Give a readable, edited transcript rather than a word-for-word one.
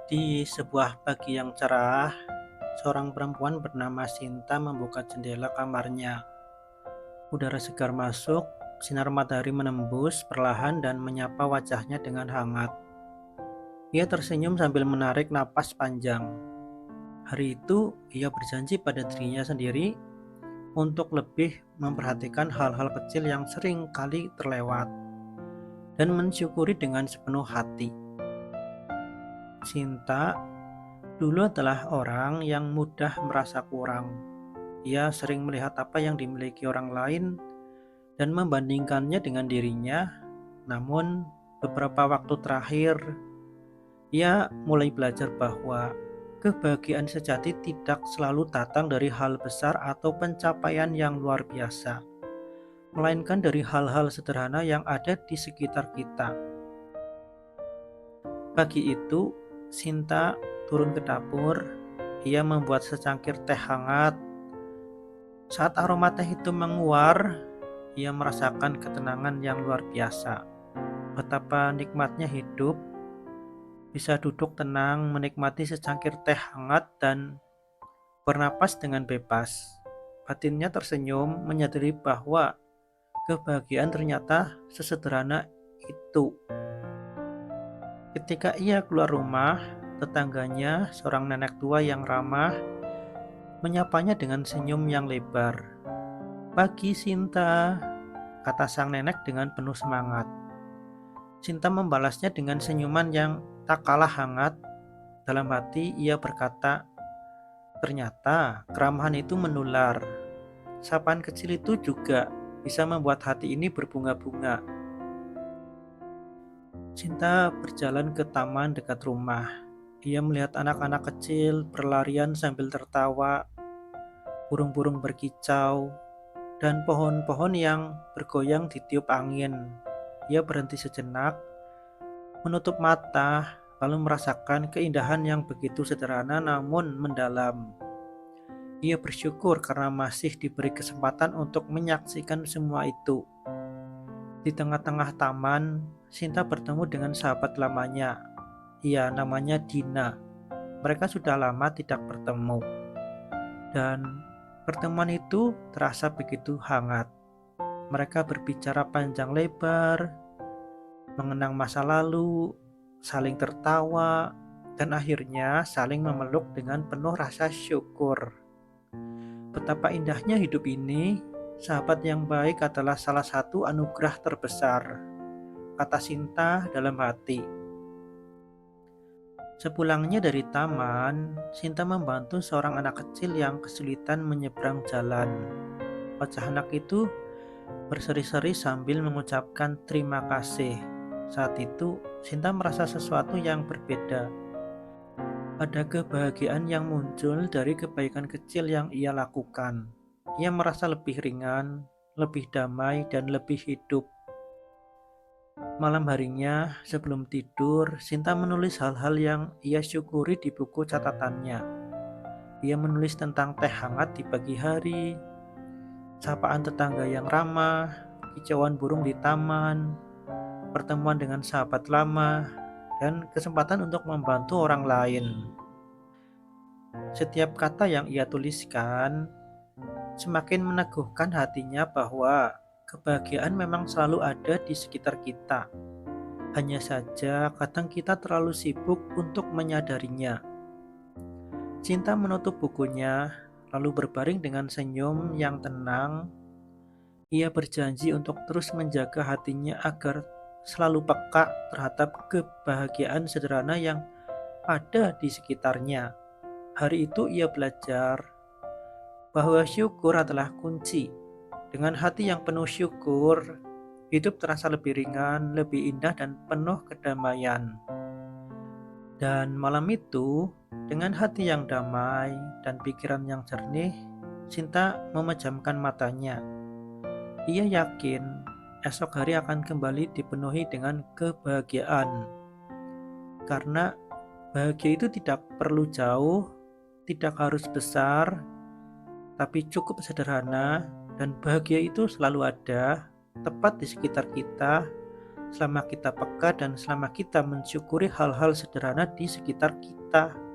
Di sebuah pagi yang cerah, seorang perempuan bernama Sinta membuka jendela kamarnya. Udara segar masuk, sinar matahari menembus perlahan dan menyapa wajahnya dengan hangat. Ia tersenyum sambil menarik napas panjang. Hari itu, ia berjanji pada dirinya sendiri untuk lebih memperhatikan hal-hal kecil yang sering kali terlewat dan mensyukuri dengan sepenuh hati. Sinta dulu adalah orang yang mudah merasa kurang. Ia sering melihat apa yang dimiliki orang lain dan membandingkannya dengan dirinya. Namun, beberapa waktu terakhir, ia mulai belajar bahwa kebahagiaan sejati tidak selalu datang dari hal besar atau pencapaian yang luar biasa, melainkan dari hal-hal sederhana yang ada di sekitar kita. Pagi itu, Sinta turun ke dapur. Ia membuat secangkir teh hangat. Saat aroma teh itu menguar, ia merasakan ketenangan yang luar biasa. Betapa nikmatnya hidup, bisa duduk tenang menikmati secangkir teh hangat dan bernapas dengan bebas. Batinnya tersenyum menyadari bahwa kebahagiaan ternyata sesederhana itu. Ketika ia keluar rumah, tetangganya, seorang nenek tua yang ramah, menyapanya dengan senyum yang lebar. "Pagi Sinta," kata sang nenek dengan penuh semangat. Sinta membalasnya dengan senyuman yang tak kalah hangat. Dalam hati ia berkata, ternyata keramahan itu menular. Sapaan kecil itu juga bisa membuat hati ini berbunga-bunga. Sinta berjalan ke taman dekat rumah. Ia melihat anak-anak kecil berlarian sambil tertawa, burung-burung berkicau, dan pohon-pohon yang bergoyang ditiup angin. Ia berhenti sejenak, menutup mata, lalu merasakan keindahan yang begitu sederhana namun mendalam. Ia bersyukur karena masih diberi kesempatan untuk menyaksikan semua itu. Di tengah-tengah taman, Sinta bertemu dengan sahabat lamanya. Ia namanya Dina. Mereka sudah lama tidak bertemu. Dan pertemuan itu terasa begitu hangat. Mereka berbicara panjang lebar, mengenang masa lalu, saling tertawa, dan akhirnya saling memeluk dengan penuh rasa syukur. Betapa indahnya hidup ini, sahabat yang baik adalah salah satu anugerah terbesar, kata Sinta dalam hati. Sepulangnya dari taman, Sinta membantu seorang anak kecil yang kesulitan menyeberang jalan. Wajah anak itu berseri-seri sambil mengucapkan terima kasih. Saat itu, Sinta merasa sesuatu yang berbeda. Ada kebahagiaan yang muncul dari kebaikan kecil yang ia lakukan. Ia merasa lebih ringan, lebih damai, dan lebih hidup. Malam harinya, sebelum tidur, Sinta menulis hal-hal yang ia syukuri di buku catatannya. Ia menulis tentang teh hangat di pagi hari, sapaan tetangga yang ramah, kicauan burung di taman, pertemuan dengan sahabat lama, dan kesempatan untuk membantu orang lain. Setiap kata yang ia tuliskan semakin meneguhkan hatinya bahwa kebahagiaan memang selalu ada di sekitar kita. Hanya saja kadang kita terlalu sibuk untuk menyadarinya. Cinta menutup bukunya, lalu berbaring dengan senyum yang tenang. Ia berjanji untuk terus menjaga hatinya agar selalu peka terhadap kebahagiaan sederhana yang ada di sekitarnya. Hari itu ia belajar bahwa syukur adalah kunci. Dengan hati yang penuh syukur, hidup terasa lebih ringan, lebih indah, dan penuh kedamaian. Dan malam itu, dengan hati yang damai dan pikiran yang jernih, Sinta memejamkan matanya. Ia yakin esok hari akan kembali dipenuhi dengan kebahagiaan. Karena bahagia itu tidak perlu jauh, tidak harus besar, tapi cukup sederhana, dan bahagia itu selalu ada, tepat di sekitar kita, selama kita peka dan selama kita mensyukuri hal-hal sederhana di sekitar kita.